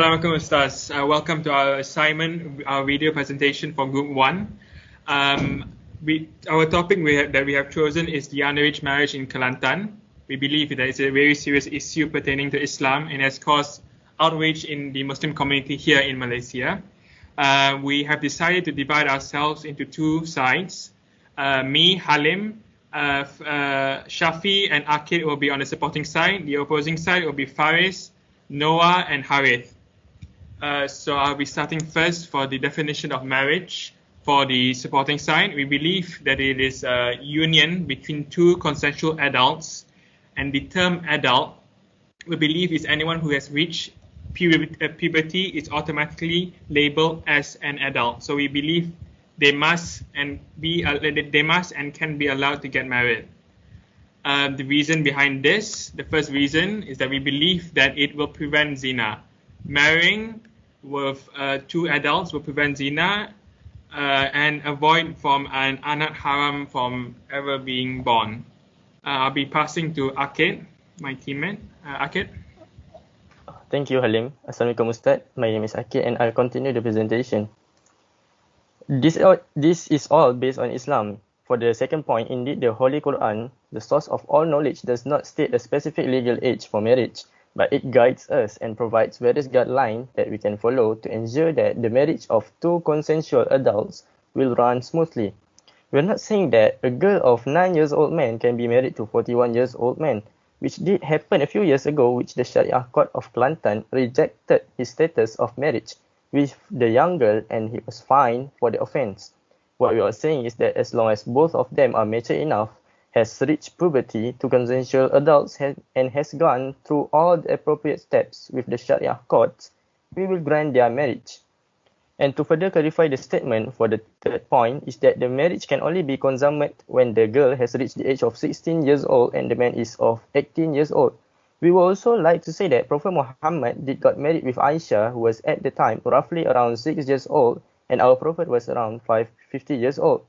Assalamualaikum Ustaz. Welcome to our assignment, our video presentation for Group 1. Our topic that we have chosen is the underage marriage in Kelantan. We believe that it's a very serious issue pertaining to Islam and has caused outrage in the Muslim community here in Malaysia. We have decided to divide ourselves into two sides. Me, Halim, Shafi and Akid will be on the supporting side. The opposing side will be Faris, Noah and Harith. So I'll be starting first for the definition of marriage. For the supporting side, we believe that it is a union between two consensual adults, and the term adult, we believe, is anyone who has reached puberty is automatically labeled as an adult. So we believe they must and can be allowed to get married. The reason behind this, the first reason is that we believe that it will prevent zina. Marrying with two adults will prevent zina and avoid from an anak haram from ever being born. I'll be passing to Akid, my teammate. Akid. Thank you, Halim. Assalamualaikum Ustaz. My name is Akid and I'll continue the presentation. This is all based on Islam. For the second point, indeed, the Holy Quran, the source of all knowledge, does not state a specific legal age for marriage, but it guides us and provides various guidelines that we can follow to ensure that the marriage of two consensual adults will run smoothly. We're not saying that a girl of 9 years old man can be married to 41 years old man, which did happen a few years ago, which the Sharia Court of Kelantan rejected his status of marriage with the young girl and he was fined for the offence. What we are saying is that as long as both of them are mature enough, has reached puberty to consensual adults and has gone through all the appropriate steps with the Sharia courts, we will grant their marriage. And to further clarify the statement for the third point is that the marriage can only be consummated when the girl has reached the age of 16 years old and the man is of 18 years old. We would also like to say that Prophet Muhammad did got married with Aisha, who was at the time roughly around 6 years old, and our Prophet was around 50 years old.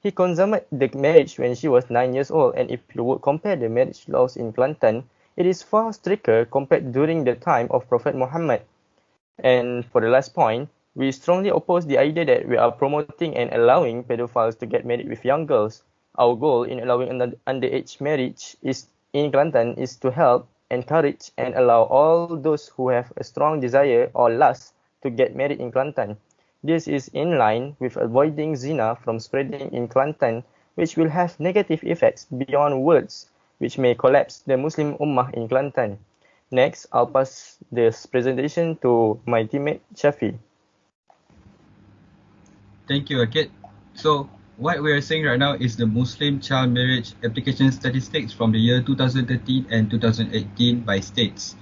He consummated the marriage when she was 9 years old, and if you would compare the marriage laws in Kelantan, it is far stricter compared during the time of Prophet Muhammad. And for the last point, we strongly oppose the idea that we are promoting and allowing pedophiles to get married with young girls. Our goal in allowing underage marriage in Kelantan is to help, encourage, and allow all those who have a strong desire or lust to get married in Kelantan. This is in line with avoiding zina from spreading in Kelantan, which will have negative effects beyond words, which may collapse the Muslim Ummah in Kelantan. Next, I'll pass this presentation to my teammate Shafi. Thank you, Akid. So, what we are saying right now is the Muslim child marriage application statistics from the year 2013 and 2018 by states.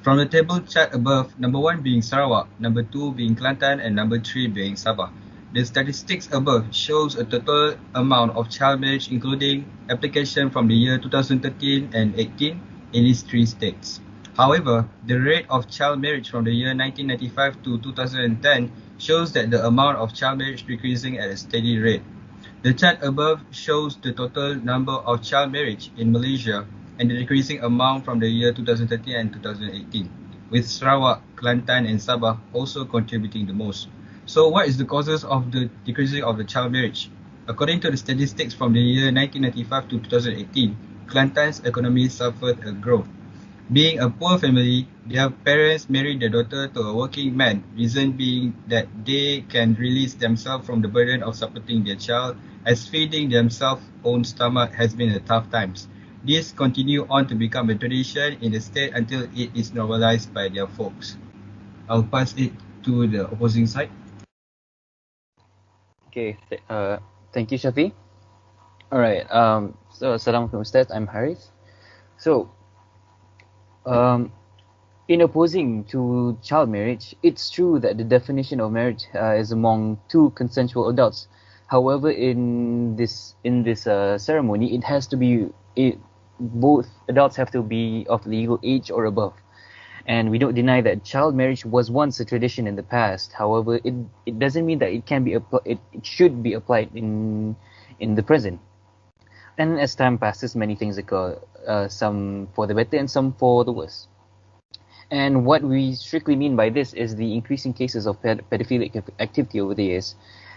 From the table chart above, number 1 being Sarawak, number 2 being Kelantan, and number 3 being Sabah. The statistics above shows a total amount of child marriage including application from the year 2013 and 18 in these three states. However, the rate of child marriage from the year 1995 to 2010 shows that the amount of child marriage decreasing at a steady rate. The chart above shows the total number of child marriage in Malaysia and the decreasing amount from the year 2013 and 2018, with Sarawak, Kelantan and Sabah also contributing the most. So what is the causes of the decreasing of the child marriage? According to the statistics from the year 1995 to 2018, Kelantan's economy suffered a growth. Being a poor family, their parents married their daughter to a working man, reason being that they can release themselves from the burden of supporting their child, as feeding themselves' own stomach has been a tough times. This continue on to become a tradition in the state until it is normalized by their folks. I'll pass it to the opposing side. Okay, thank you, Shafi. Alright, so Assalamualaikum Ustaz, I'm Harith. So, in opposing to child marriage, it's true that the definition of marriage is among two consensual adults. However, in this ceremony, it has to be both adults have to be of legal age or above. And we don't deny that child marriage was once a tradition in the past. However, it doesn't mean that it can be it should be applied in the present. And as time passes, many things occur, some for the better and some for the worse. And what we strictly mean by this is the increasing cases of pedophilic activity over the years.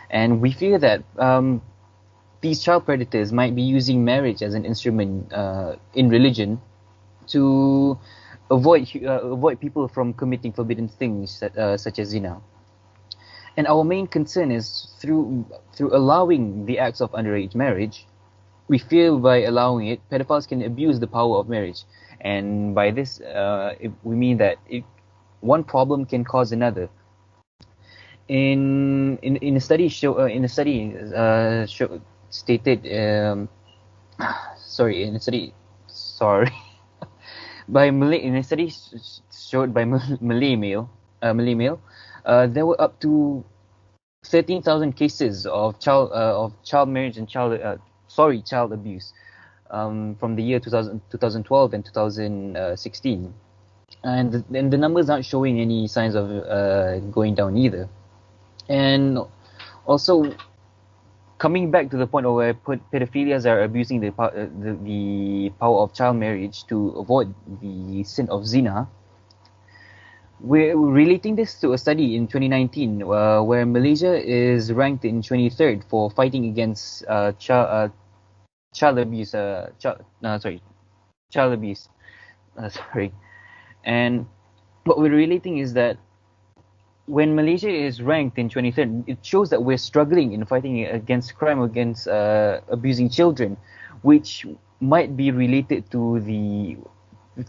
And we fear that these child predators might be using marriage as an instrument in religion to avoid people from committing forbidden things such as zina. And our main concern is through allowing the acts of underage marriage, we fear by allowing it, pedophiles can abuse the power of marriage. And by this, we mean that one problem can cause another. In a study stated, sorry, in a study showed by Malay male, there were up to 13,000 cases of child marriage and child abuse from the year 2012 and 2016, and the numbers aren't showing any signs of going down either. And also, coming back to the point where pedophilias are abusing the power of child marriage to avoid the sin of zina, we're relating this to a study in 2019 where Malaysia is ranked in 23rd for fighting against child abuse. And what we're relating is that when Malaysia is ranked in 23rd, it shows that we're struggling in fighting against crime against abusing children, which might be related to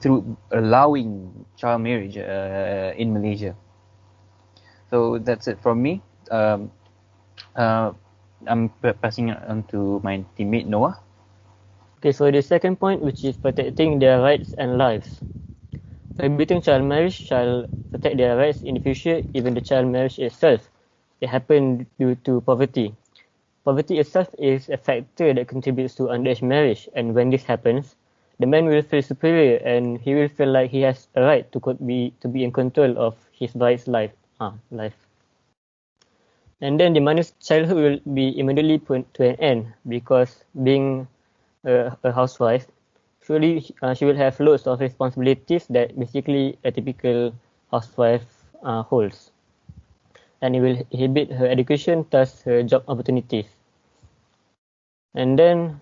through allowing child marriage in Malaysia. So that's it from me. I'm passing it on to my teammate Noah. Okay, so the second point, which is protecting their rights and lives. Prohibiting child marriage shall protect their rights in the future, even the child marriage itself. It happened due to poverty. Poverty itself is a factor that contributes to underage marriage, and when this happens, the man will feel superior and he will feel like he has a right to be in control of his bride's life. And then the mother's childhood will be immediately put to an end, because being a housewife, surely she will have loads of responsibilities that basically a typical housewife holds. And it will inhibit her education, thus her job opportunities. And then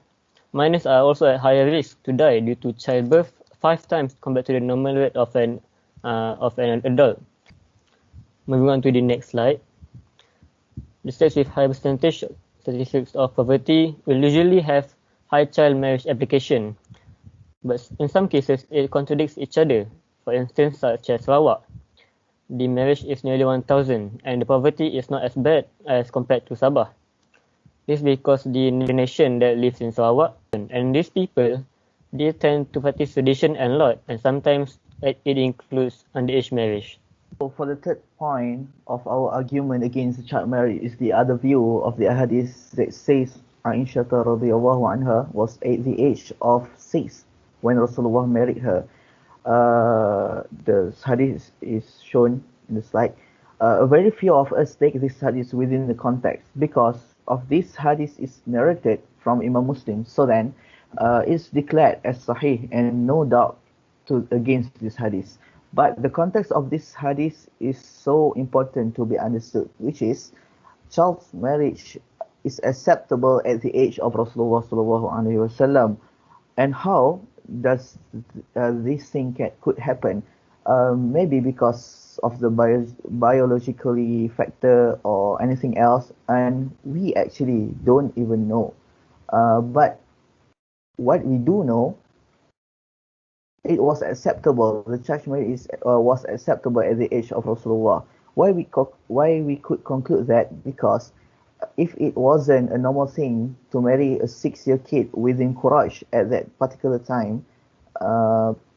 minors are also at higher risk to die due to childbirth 5 times compared to the normal rate of an adult. Moving on to the next slide. The states with high percentage statistics of poverty will usually have high child marriage application, but in some cases it contradicts each other. For instance, such as Sarawak, the marriage is nearly 1,000 and the poverty is not as bad as compared to Sabah. This is because the nation that lives in Sarawak, and these people, they tend to practice tradition and law, and sometimes it includes underage marriage. So for the third point of our argument against child marriage is the other view of the hadith that says Aisha radhiyallahu anha was at the age of 6 when Rasulullah married her. The hadith is shown in the slide. Very few of us take this hadith within the context because of this hadith is narrated from Imam Muslim, so then it's declared as sahih and no doubt against this hadith. But the context of this hadith is so important to be understood, which is child marriage is acceptable at the age of Rasulullah sallallahu alaihi wasallam. And how does this thing could happen? Maybe because of the biologically factor or anything else, and we actually don't even know. But what we do know, it was acceptable. The child marriage was acceptable at the age of Rasulullah. Why we could conclude that? Because if it wasn't a normal thing to marry a 6-year kid within Quraysh at that particular time,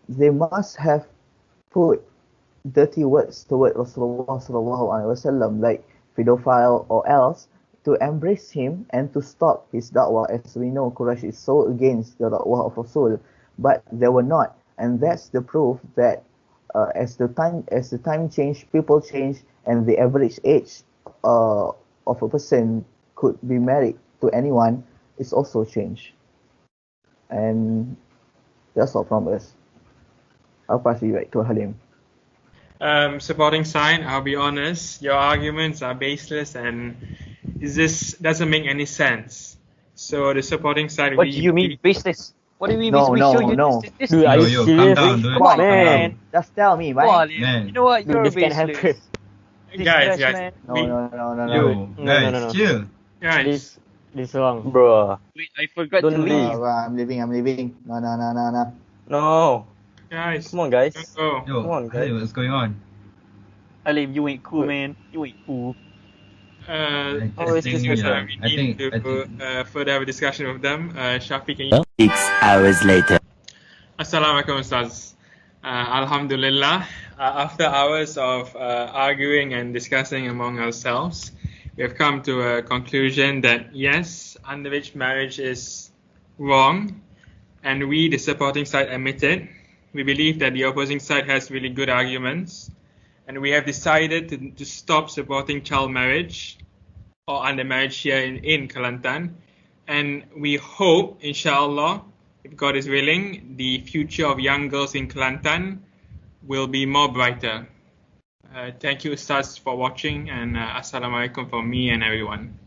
they must have put dirty words toward Rasulullah sallallahu alaihi wasallam, like pedophile or else, to embrace him and to stop his da'wah. As we know, Quraysh is so against the da'wah of Rasul, but they were not, and that's the proof that as the time changed, people changed, and the average age of a person could be married to anyone is also changed. And that's all from us. I'll pass you back to Halim. Supporting side, I'll be honest, your arguments are baseless and this doesn't make any sense. So the supporting side, What do you mean baseless? What do you mean? No, we no, show you no. this. Dude, are you Yo, calm serious? down, dude. Come on, Calm man. down. Just tell me, Come on, right? Man. you know what? Dude, You're this can baseless. happen. This guys, trash, guys, man. No, no, no, no, Yo, no. guys, No. chill. guys, This wrong, bro. Wait, I forgot Don't to leave. leave. I'm leaving. No, no, no, no, no. No. guys, Come on, guys. don't go. Yo, Come on, hey, guys. what's going on? Alif, you ain't cool, Wait. man. You ain't cool. Oh, it's this person. We need to further have a discussion with them. Shafi, can you? 6 hours later. Assalamualaikum Ustaz. Alhamdulillah. After hours of arguing and discussing among ourselves, we have come to a conclusion that yes, underage marriage is wrong, and we, the supporting side, admit it. We believe that the opposing side has really good arguments, and we have decided to stop supporting child marriage or undermarriage here in Kelantan. And we hope, inshallah, if God is willing, the future of young girls in Kelantan will be more brighter. Thank you, Ustaz, for watching, and Assalamualaikum from me and everyone.